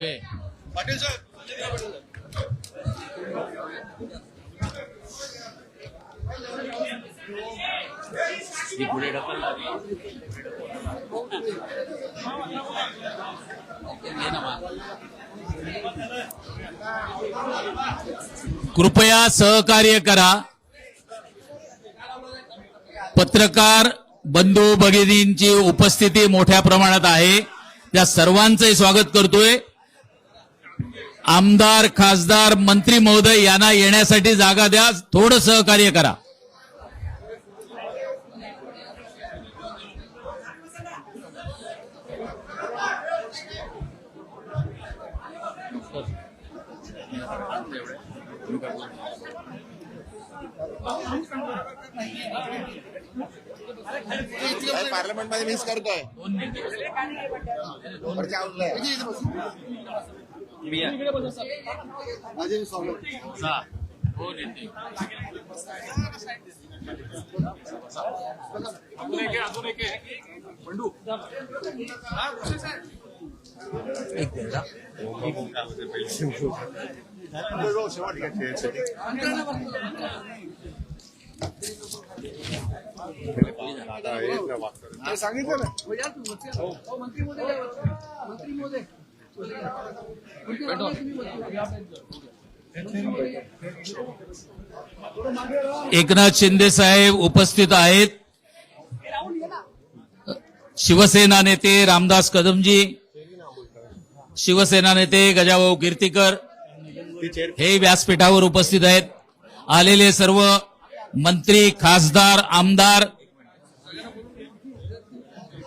पाटील साहेब पुढे ढकल कृपया सहकार्य करा. पत्रकार बंधू भगिनींची उपस्थिती मोठ्या प्रमाणात आहे. त्या सर्वांचे स्वागत करतोय. आमदार, खासदार, मंत्री महोदय यांना येण्यासाठी जागा द्या. थोडं सहकार्य करा. पार्लमेंट मध्ये मिस करतोय. सांगितलं ना मंत्री महोदय एकनाथ शिंदे साहेब उपस्थित आहेत. शिवसेना नेते रामदास कदमजी, शिवसेना नेते गजाभाऊ कीर्तीकर हे व्यासपीठावर उपस्थित आहेत. आलेले सर्व मंत्री, खासदार, आमदार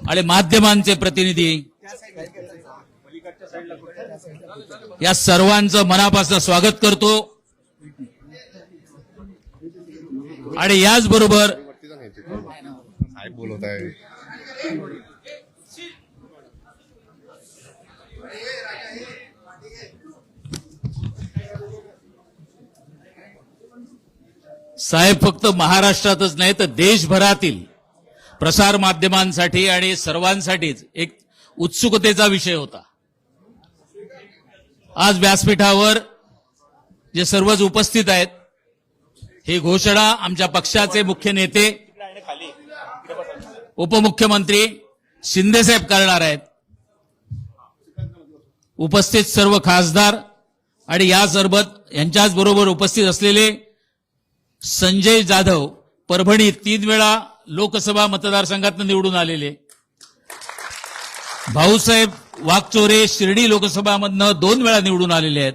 आणि माध्यमांचे प्रतिनिधी या सर्वांचं मनापासून स्वागत करतो. आणि याचबरोबर साहेब बोलत आहे. साहेब फक्त महाराष्ट्रातच नाही तर देशभरातील प्रसार माध्यमांसाठी आणि सर्वांसाठीच एक उत्सुकतेचा विषय होता. आज व्यासपीठावर जे सर्वच उपस्थित आहेत, ही घोषणा आमच्या पक्षाचे मुख्य नेते उपमुख्यमंत्री शिंदेसाहेब करणार आहेत. उपस्थित सर्व खासदार आणि यांच्याच बरोबर उपस्थित असलेले संजय जाधव, परभणी 3 वेळा लोकसभा मतदारसंघातून निवडून आलेले, भाऊसाहेब वाकचोरे शिर्डी लोकसभामधनं 2 वेळा निवडून आलेले आहेत,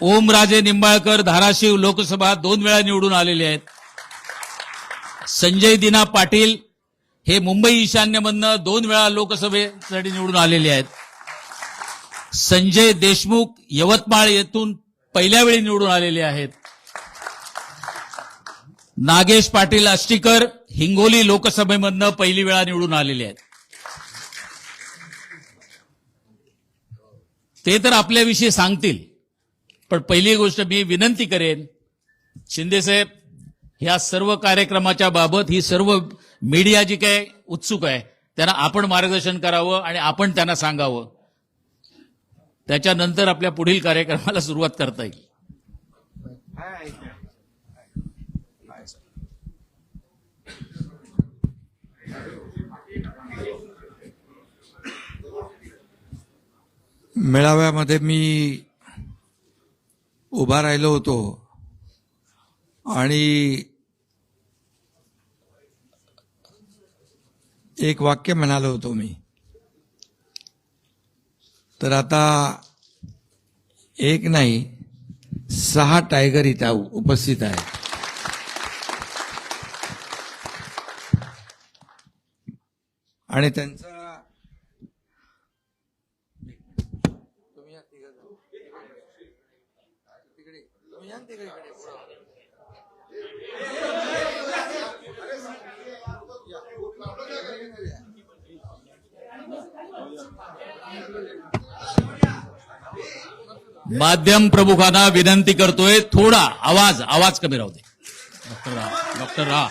ओमराजे निंबाळकर धाराशिव लोकसभा 2 वेळा निवडून आलेले आहेत, संजय दिना पाटील हे मुंबई ईशान्यमधनं 2 वेळा लोकसभेसाठी निवडून आलेले आहेत, संजय देशमुख यवतमाळ येथून पहिल्या वेळी निवडून आलेले आहेत, नागेश पाटील आष्टीकर हिंगोली लोकसभेमधनं पहिली वेळा निवडून आलेले आहेत. ते तर आपल्याविषयी सांगतील. पण पहिली गोष्ट मी विनंती करेन, शिंदेसाहेब ह्या सर्व कार्यक्रमाच्या बाबत ही सर्व मीडिया जी काय उत्सुक आहे त्यांना आपण मार्गदर्शन करावं आणि आपण त्यांना सांगावं. त्याच्यानंतर आपल्या पुढील कार्यक्रमाला सुरुवात करता येईल. मेळाव्यामध्ये मी उभा राहिलो होतो आणि एक वाक्य म्हणालो होतो मी. तर आता एक नाही 6 टायगर इथं उपस्थित आहे. आणि त्यांचा माध्यम प्रमुखांना विनंती करतोय, थोडा आवाज कमी राहू दे. डॉक्टर राह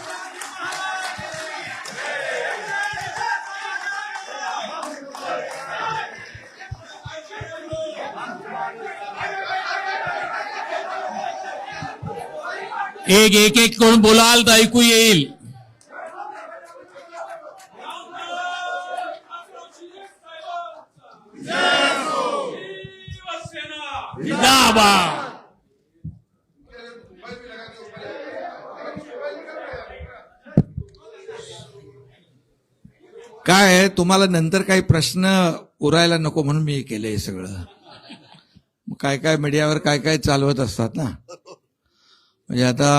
एक एक करून बोलाल तर ऐकू येईल. जिंदाबाद. काय आहे, तुम्हाला नंतर काही प्रश्न उरायला नको म्हणून मी केलंय हे सगळं. मग काय काय मीडियावर काय काय चालवत असतात ना. म्हणजे आता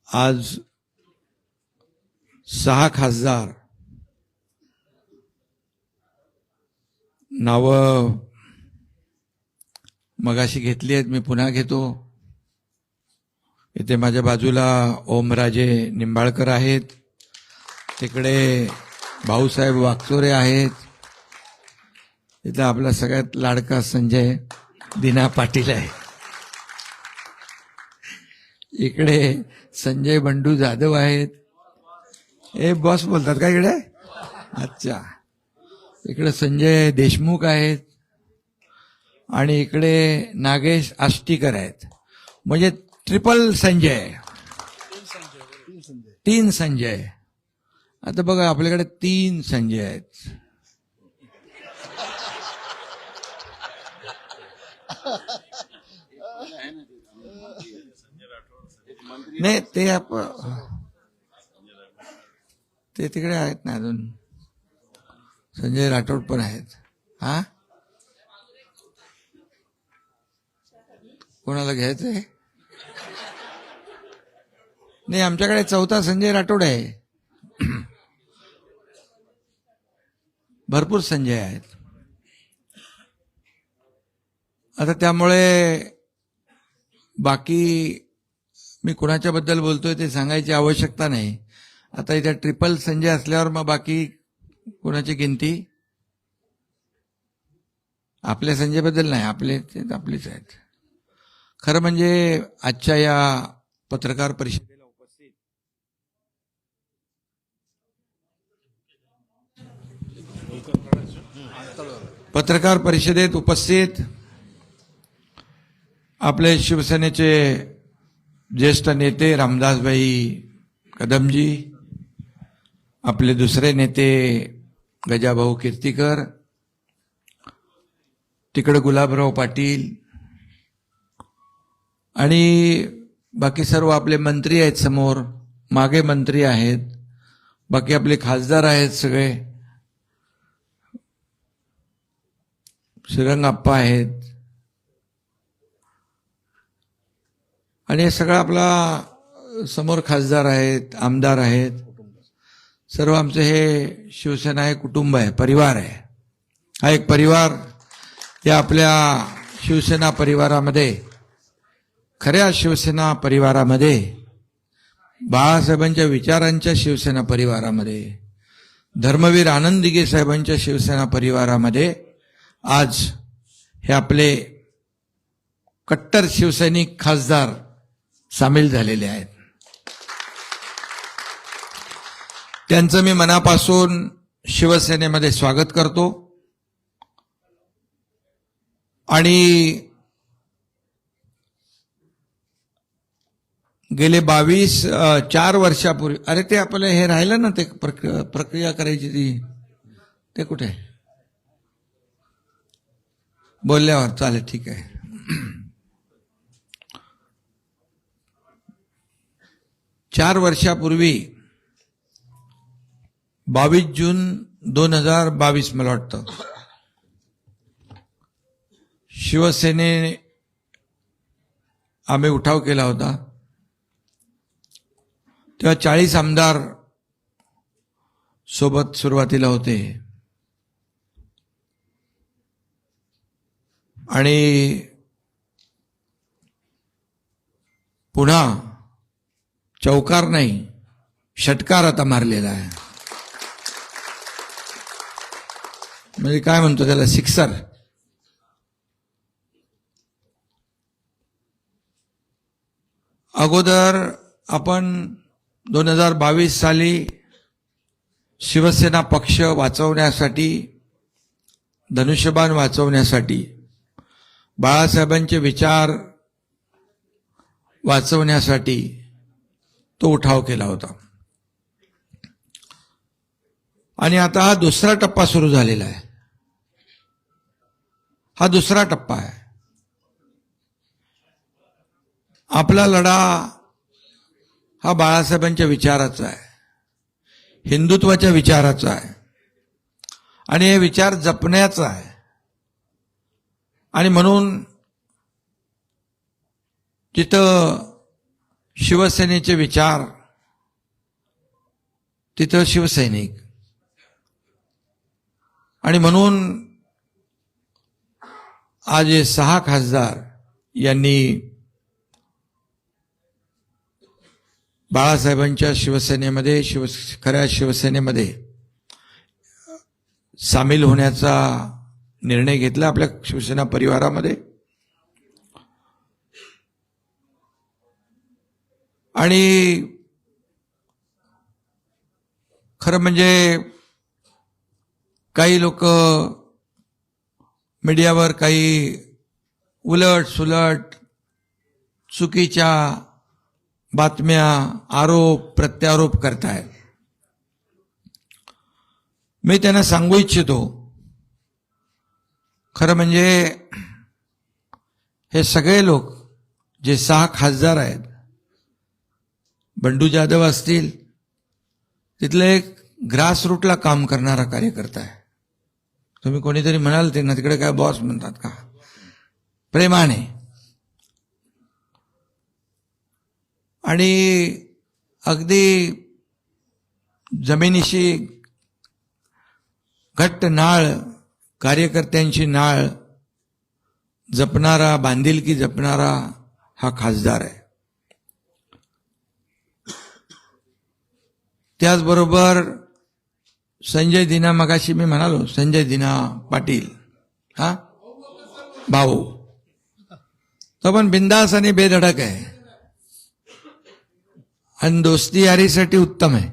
आज 6 खासदार नावं मगाशी घेतली आहेत, मी पुन्हा घेतो. इथे माझ्या बाजूला ओमराजे निंबाळकर आहेत, तिकडे भाऊसाहेब वागचोरे आहेत, इथं आपला सगळ्यात लाडका संजय दिना पाटील आहे, इकडे संजय बंडू जाधव आहेत. हे बॉस बोलतात का इकडे? अच्छा. इकडे संजय देशमुख आहेत आणि इकडे नागेश आष्टीकर आहेत. म्हणजे ट्रिपल संजय, 3 संजय. आता बघा आपल्याकडे 3 संजय आहेत. नाही ते तिकडे आहेत ना अजून. संजय राठोड पण आहेत. हा, कोणाला घ्यायचंय? नाही, आमच्याकडे 4था संजय राठोड आहे. भरपूर संजय आहेत. आता त्यामुळे बाकी मी कुणाच्या बद्दल बोलतोय ते सांगायची आवश्यकता नाही. आता इथे ट्रिपल संजय असल्यावर मग बाकी कुणाची गिनती? आपल्या संजय बद्दल नाही, आपलेच आहेत. खरं म्हणजे आजच्या या पत्रकार परिषदेला उपस्थित आपले शिवसेनेचे ज्येष्ठ नेते रामदासभाई कदमजी, आपले दुसरे नेते गजाभाऊ कीर्तीकर, तिकडे गुलाबराव पाटील आणि बाकी सर्व आपले मंत्री आहेत समोर, मागे मंत्री आहेत, बाकी आपले खासदार आहेत सगळे, श्रीरंगाप्पा आहेत आणि हे सगळं आपला समोर खासदार आहेत, आमदार आहेत. सर्व आमचं हे शिवसेना हे कुटुंब आहे, परिवार आहे. हा एक परिवार. या आपल्या शिवसेना परिवारामध्ये, खऱ्या शिवसेना परिवारामध्ये, बाळासाहेबांच्या विचारांच्या शिवसेना परिवारामध्ये, धर्मवीर आनंद दिघे साहेबांच्या शिवसेना परिवारामध्ये आज हे आपले कट्टर शिवसैनिक खासदार सामील झालेले आहेत. त्यांचं मी मनापासून शिवसेनेमध्ये स्वागत करतो. आणि गेले 4 वर्षापूर्वी, अरे ते आपलं हे राहिलं ना, ते प्रक्रिया करायची ते कुठे? बोलल्यावर चालेल, ठीक आहे. 4 वर्षापूर्वी 22 जून 2022 मला वाटतं, शिवसेनेने आम्ही उठाव केला होता. तेव्हा 40 आमदार सोबत सुरुवातीला होते आणि पुन्हा चौकार नाही, षटकार आता मारलेला आहे. म्हणजे काय म्हणतो त्याला, सिक्सर. अगोदर आपण 2022 साली शिवसेना पक्ष वाचवण्यासाठी, धनुष्यबाण वाचवण्यासाठी, बाळासाहेबांचे विचार वाचवण्यासाठी तो उठाव केला होता. आणि आता हा दुसरा टप्पा सुरू झालेला आहे. हा दुसरा टप्पा आहे. आपला लढा हा बाळासाहेबांच्या विचाराचा आहे, हिंदुत्वाच्या विचाराचा आहे आणि हे विचार जपण्याचा आहे. आणि म्हणून जिथं शिवसेनेचे विचार तिथं शिवसैनिक. आणि म्हणून आज हे 6 खासदार यांनी बाळासाहेबांच्या शिवसेनेमध्ये खऱ्या शिवसेनेमध्ये सामील होण्याचा निर्णय घेतला आपल्या शिवसेना परिवारामध्ये. आणि खरं म्हणजे काही लोक मीडियावर काही उलट सुलट चुकीच्या बातम्या, आरोप प्रत्यारोप करतायत. मी त्यांना सांगू इच्छितो, खरं म्हणजे हे सगळे लोक जे 6 खासदार आहेत, बंडू जाधव असतील, तिथले एक ग्रासरूटला काम करणारा कार्यकर्ता आहे. तुम्ही कोणीतरी म्हणाल ते ना तिकडे काय बॉस म्हणतात का, प्रेमाने. आणि अगदी जमिनीशी घट्ट नाळ, कार्यकर्त्यांची नाळ जपणारा, बांधिलकी जपणारा हा खासदार आहे. त्याचबरोबर संजय दिना, मगाशी मी म्हणालो संजय दिना पाटील, हा भाऊ, तो पण बिंदास आणि बेधडक आहे आणि दोस्ती यारीसाठी उत्तम आहे.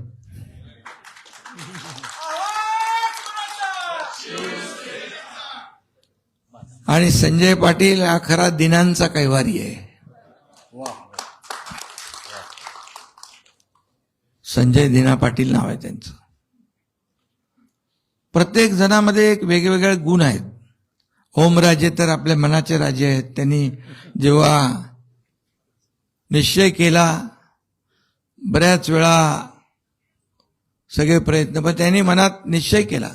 आणि संजय पाटील हा खरा दिनांचा कैवारी आहे. संजय दिना पाटील नाव आहे त्यांचं. प्रत्येक जणामध्ये एक वेगवेगळे गुण आहेत. ओमराजे तर आपल्या मनाचे राजे आहेत. त्यांनी जेव्हा निश्चय केला, बऱ्याच वेळा सगळे प्रयत्न, पण त्यांनी मनात निश्चय केला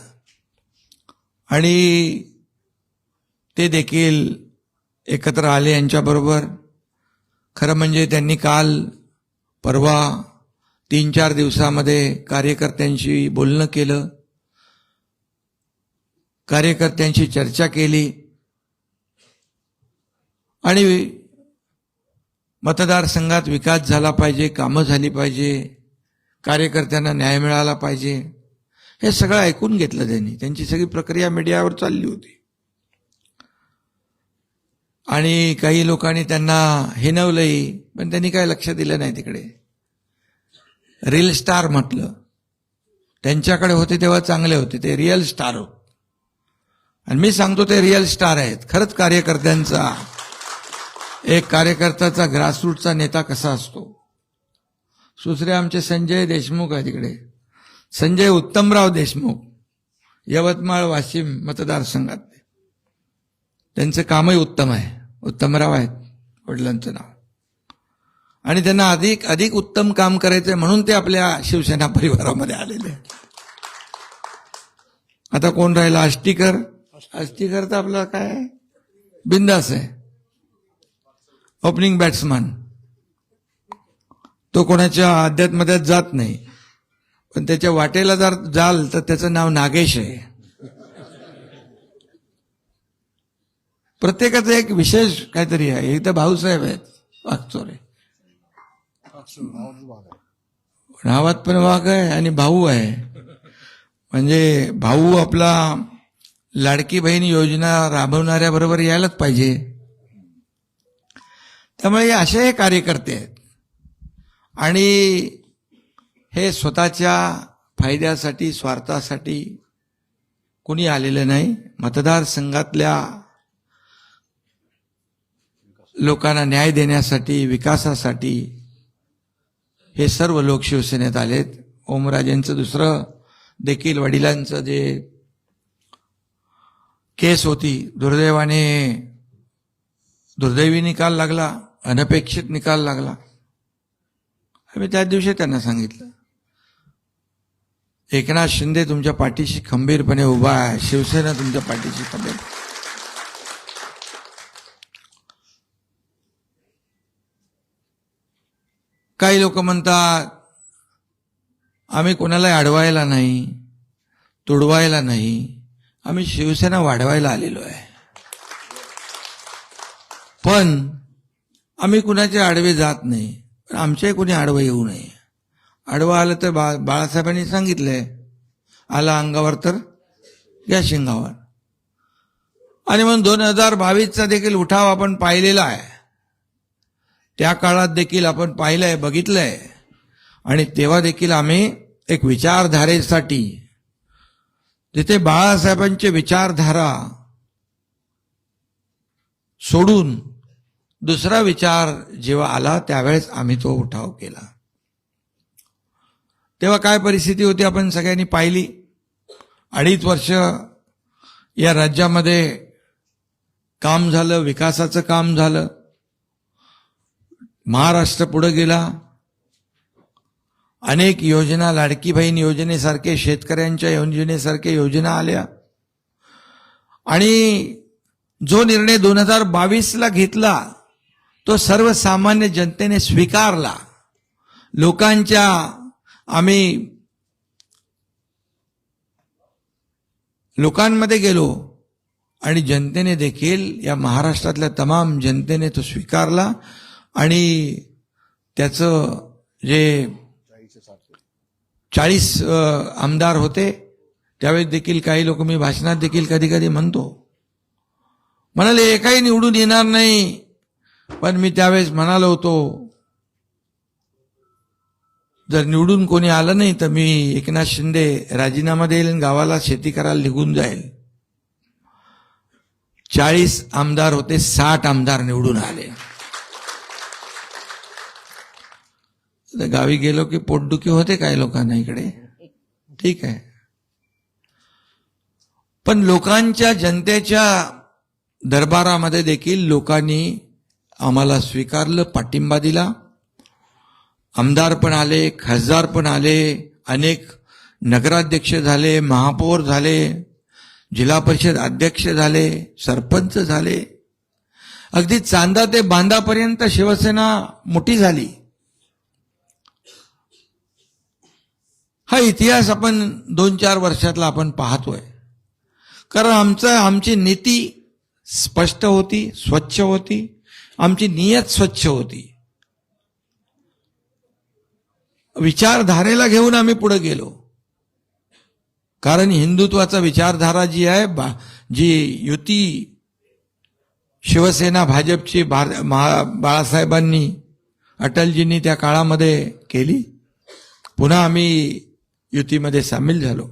आणि ते देखील एकत्र आले यांच्याबरोबर. खरं म्हणजे त्यांनी काल परवा 3-4 दिवसामध्ये कार्यकर्त्यांशी बोलणं केलं, कार्यकर्त्यांशी चर्चा केली आणि मतदारसंघात विकास झाला पाहिजे, कामं झाली पाहिजे, कार्यकर्त्यांना न्याय मिळाला पाहिजे, हे सगळं ऐकून घेतलं त्यांनी. त्यांची सगळी प्रक्रिया मीडियावर चालली होती. आणि काही लोकांनी त्यांना हिणवलंही, पण त्यांनी काय लक्ष दिलं नाही तिकडे. रील स्टार म्हटलं, त्यांच्याकडे होते तेव्हा चांगले होते, ते रिअल स्टार होते. आणि मी सांगतो ते रिअल स्टार आहेत. खरंच कार्यकर्त्यांचा, एक कार्यकर्त्याचा ग्रासरूटचा नेता कसा असतो. दुसरे आमचे संजय देशमुख आहे तिकडे, संजय उत्तमराव देशमुख, यवतमाळ वाशिम मतदारसंघात. त्यांचं कामही उत्तम आहे. उत्तमराव आहेत वडिलांचं नाव. आणि त्यांना अधिक उत्तम काम करायचंय म्हणून ते आपल्या शिवसेना परिवारामध्ये आलेले. आता कोण राहिला? आष्टीकर. आष्टीकर तर आपला काय बिंदास आहे, ओपनिंग बॅट्समन. तो कोणाच्या अध्यात्मध्यात जात नाही, पण त्याच्या वाटेला जर जाल तर त्याचं नाव नागेश आहे. प्रत्येकाचं एक विशेष काहीतरी आहे. एक तर भाऊसाहेब आहेत वागचोरे, नावात पण वाघ आहे आणि भाऊ आहे. म्हणजे भाऊ आपला लाडकी बहीण योजना राबवणाऱ्या बरोबर यायलाच पाहिजे. त्यामुळे असे हे कार्यकर्ते आहेत. आणि हे स्वतःच्या फायद्यासाठी, स्वार्थासाठी कोणी आलेलं नाही. मतदारसंघातल्या लोकांना न्याय देण्यासाठी, विकासासाठी हे सर्व लोक शिवसेनेत आलेत. ओमराजेंचं दुसरं देखील वडिलांचं जे केस होती, दुर्दैवी निकाल लागला, अनपेक्षित निकाल लागला. मी त्या दिवशी त्यांना सांगितलं, एकनाथ शिंदे तुमच्या पाठीशी खंबीरपणे उभा आहे, शिवसेना तुमच्या पाठीशी खंबीर. काही लोक म्हणतात आम्ही कोणाला अडवायला नाही, तुडवायला नाही, आम्ही शिवसेना वाढवायला आलेलो आहे. पण आम्ही कुणाचे आडवे जात नाही, पण आमच्याही कोणी आडवं येऊ नये. आडवं आलं तर बाळासाहेबांनी सांगितलंय, आला अंगावर तर या शिंगावर. आणि म्हणून 2022चा देखील उठाव आपण पाहिलेला आहे. त्या काळात देखील आपण पाहिलंय, बघितलंय. आणि तेव्हा देखील आम्ही एक विचारधारेसाठी, जिथे बाळासाहेबांची विचारधारा सोडून दुसरा विचार जेव्हा आला, त्यावेळेस आम्ही तो उठाव केला. तेव्हा काय परिस्थिती होती आपण सगळ्यांनी पाहिली. 2.5 वर्ष या राज्यामध्ये काम झालं, विकासाचं काम झालं. महाराष्ट्र पुढे गेला. अनेक योजना, लाडकी बहीण योजनेसारखे, शेतकऱ्यांच्या योजनेसारखे योजना आल्या. आणि जो निर्णय 2022ला घेतला तो सर्वसामान्य जनतेने स्वीकारला. लोकांमध्ये गेलो आणि जनतेने देखील, या महाराष्ट्रातल्या तमाम जनतेने तो स्वीकारला. आणि त्याचं जे 40 आमदार होते, त्यावेळेस देखील काही लोक, मी भाषणात देखील कधी कधी म्हणाले एकही निवडून येणार नाही. पण मी त्यावेळेस म्हणालो होतो, जर निवडून कोणी आलं नाही तर मी एकनाथ शिंदे राजीनामा देईल आणि गावाला शेती करायला निघून जाईल. 40 आमदार होते, 60 आमदार निवडून आले. गावी गेलो की पोटदुखी होते काही लोकांना इकडे, ठीक आहे. पण लोकांच्या, जनतेच्या दरबारामध्ये देखील लोकांनी आम्हाला स्वीकारलं, पाठिंबा दिला. आमदार पण आले, खासदार पण आले, अनेक नगराध्यक्ष झाले, महापौर झाले, जिल्हा परिषद अध्यक्ष झाले, सरपंच झाले. अगदी चांदा ते बांधापर्यंत शिवसेना मोठी झाली. हा इतिहास आपण 2-4 वर्षातला आपण पाहतोय. कारण आमची नीती स्पष्ट होती, स्वच्छ होती, आमची नियत स्वच्छ होती. विचारधारेला घेऊन आम्ही पुढे गेलो. कारण हिंदुत्वाचा विचारधारा जी आहे, जी युती शिवसेना भाजपची बाळासाहेबांनी, अटलजींनी त्या काळामध्ये केली. पुन्हा आम्ही युतीमध्ये सामील झालो.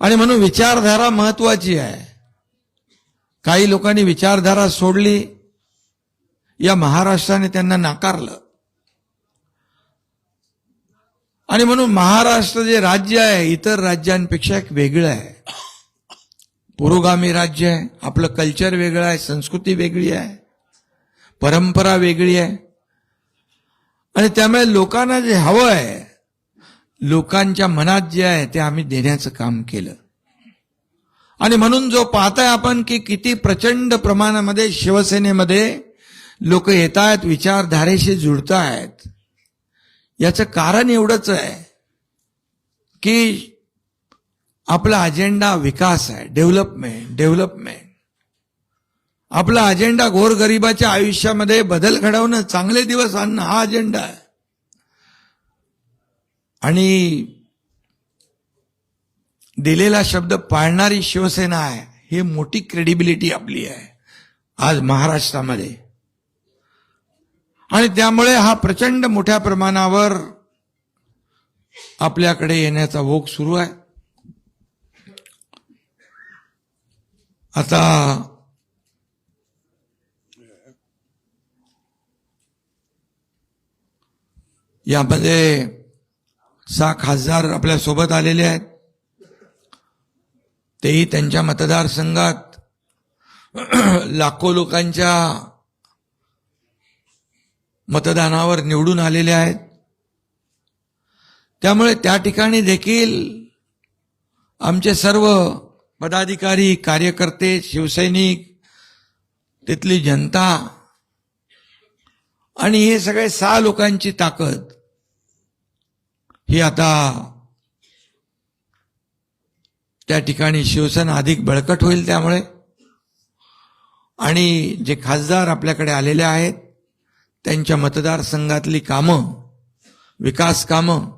आणि म्हणून विचारधारा महत्वाची आहे. काही लोकांनी विचारधारा सोडली, या महाराष्ट्राने त्यांना नाकारलं. आणि म्हणून महाराष्ट्र जे राज्य आहे, इतर राज्यांपेक्षा एक वेगळं आहे. पुरोगामी राज्य आहे. आपलं कल्चर वेगळं आहे, संस्कृती वेगळी आहे, परंपरा वेगळी आहे. आणि त्यामुळे लोकांना जे हवं आहे, लोकांच्या मनात जे आहे ते आम्ही देण्याचं काम केलं. आणि म्हणून जो पाहताय आपण की किती प्रचंड प्रमाणामध्ये शिवसेनेमध्ये लोक येत आहेत, विचारधारेशी जुळतायत, याचं कारण एवढंच आहे की आपला अजेंडा विकास आहे, डेव्हलपमेंट. आपला अजेंडा गोरगरिबाच्या आयुष्यामध्ये बदल घडवणं, चांगले दिवस आणणं, हा अजेंडा आहे. आणि दिलेला शब्द पाळणारी शिवसेना आहे, ही मोठी क्रेडिबिलिटी आपली आहे आज महाराष्ट्रामध्ये. आणि त्यामुळे हा प्रचंड मोठ्या प्रमाणावर आपल्याकडे येण्याचा ओघ सुरू आहे. आता यामध्ये 6 खासदार आपल्या सोबत आलेले आहेत. तेही त्यांच्या मतदारसंघात लाखो लोकांच्या मतदानावर निवडून आलेले आहेत. त्यामुळे त्या ठिकाणी देखील आमचे सर्व पदाधिकारी, कार्यकर्ते, शिवसैनिक, तिथली जनता आणि हे सगळे 6 लोकांची ताकद ही आता त्या ठिकाणी शिवसेना अधिक बळकट होईल. त्यामुळे आणि जे खासदार आपल्याकडे आलेले आहेत त्यांच्या मतदारसंघातली कामं, विकास कामं,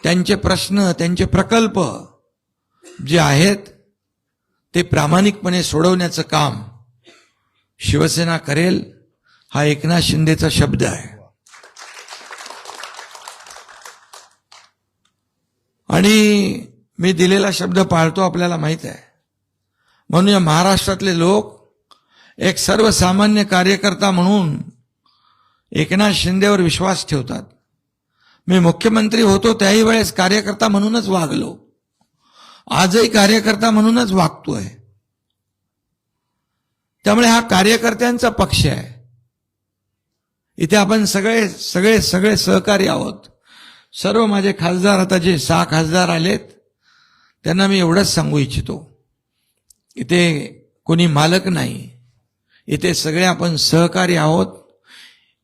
त्यांचे प्रश्न, त्यांचे प्रकल्प जे आहेत ते प्रामाणिकपणे सोडवण्याचं काम शिवसेना करेल, हा एकनाथ शिंदेचा शब्द आहे. आणि मी दिलेला शब्द पाळतो, आपल्याला माहित आहे. म्हणून या महाराष्ट्रातले लोक एक सर्वसामान्य कार्यकर्ता म्हणून एकनाथ शिंदेवर विश्वास ठेवतात. मी मुख्यमंत्री होतो त्याही वेळेस कार्यकर्ता म्हणूनच वागलो, आजही कार्यकर्ता म्हणूनच वागतोय. त्यामुळे हा कार्यकर्त्यांचा पक्ष आहे. इथे आपण सगळे सगळे सगळे सहकारी आहोत. सर्व माझे खासदार, आता जे 6 खासदार आलेत त्यांना मी एवढंच सांगू इच्छितो, इथे कोणी मालक नाही, इथे सगळे आपण सहकारी आहोत.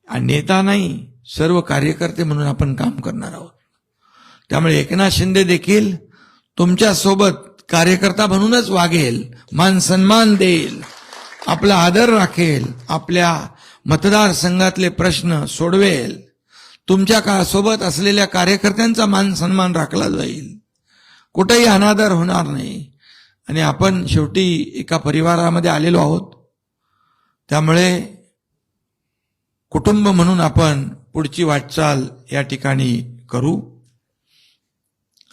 आणि नेता नाही, सर्व कार्यकर्ते म्हणून आपण काम करणार आहोत. त्यामुळे एकनाथ शिंदे देखील तुमच्यासोबत कार्यकर्ता म्हणूनच वागेल, मान सन्मान देईल, आपला आदर राखेल, आपल्या मतदारसंघातले प्रश्न सोडवेल. तुमच्या सोबत असलेल्या कार्यकर्त्यांचा मान सन्मान राखला जाईल, कुठेही अनादर होणार नाही. आणि आपण शेवटी एका परिवारामध्ये आलेलो आहोत. त्यामुळे कुटुंब म्हणून आपण पुढची वाटचाल या ठिकाणी करू.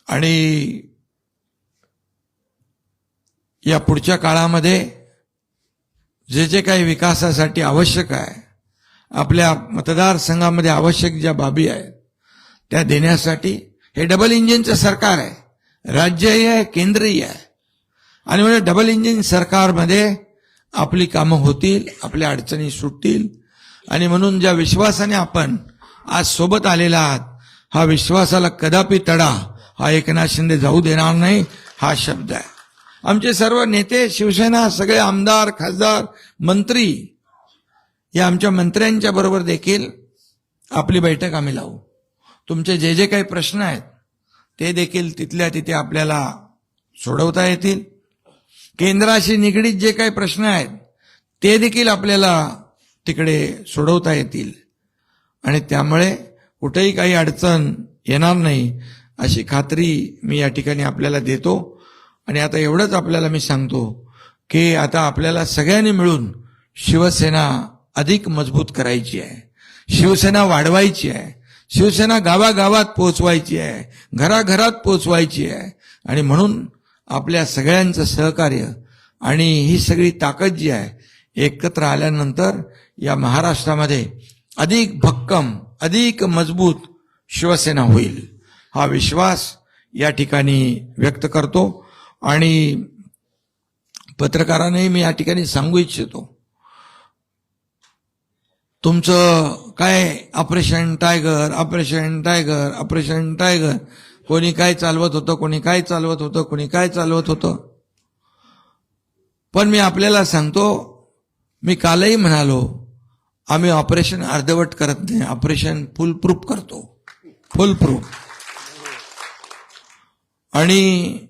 आणि या पुढच्या काळामध्ये जे जे काही विकासासाठी आवश्यक आहे, आपल्या मतदारसंघामध्ये आवश्यक ज्या बाबी आहेत त्या देण्यासाठी हे डबल इंजिनचं सरकार आहे, राज्यही आहे, केंद्रही आहे. आणि म्हणजे डबल इंजिन सरकारमध्ये आपली कामं होतील, आपल्या अडचणी सुटतील. आणि म्हणून ज्या विश्वासाने आपण आज सोबत आलेला आहात, हा विश्वासाला कदापि तडा हा एकनाथ शिंदे जाऊ देणार नाही, हा शब्द आहे. आमचे सर्व नेते, शिवसेना, सगळे आमदार, खासदार, मंत्री, या आमच्या मंत्र्यांच्या बरोबर देखील आपली बैठक आम्ही लावू. तुमचे जे जे काही प्रश्न आहेत ते देखील तिथल्या तिथे आपल्याला सोडवता येतील. केंद्राशी निगडीत जे काही प्रश्न आहेत ते देखील आपल्याला तिकडे सोडवता येतील. आणि त्यामुळे कुठेही काही अडचण येणार नाही अशी खात्री मी या ठिकाणी आपल्याला देतो. आणि आता एवढंच आपल्याला मी सांगतो की आता आपल्याला सगळ्यांनी मिळून शिवसेना अधिक मजबूत करायची आहे, शिवसेना वाढवायची आहे, शिवसेना गावागावात पोहोचवायची आहे, घराघरात पोहोचवायची आहे. आणि म्हणून आपल्या सगळ्यांचं सहकार्य आणि ही सगळी ताकद जी आहे एकत्र आल्यानंतर या महाराष्ट्रामध्ये अधिक भक्कम, अधिक मजबूत शिवसेना होईल, हा विश्वास या ठिकाणी व्यक्त करतो. आणि पत्रकारांनाही मी या ठिकाणी सांगू इच्छितो, तुमचं काय operation tiger, operation tiger, operation tiger, कोणी काय चालवत होतं, कोणी काय चालवत होतं, कोणी काय चालवत होतं. पण मी आपल्याला सांगतो, मी कालही म्हणालो, आम्ही ऑपरेशन अर्धवट करत नाही, ऑपरेशन फुल प्रूफ करतो, फुल प्रूफ. आणि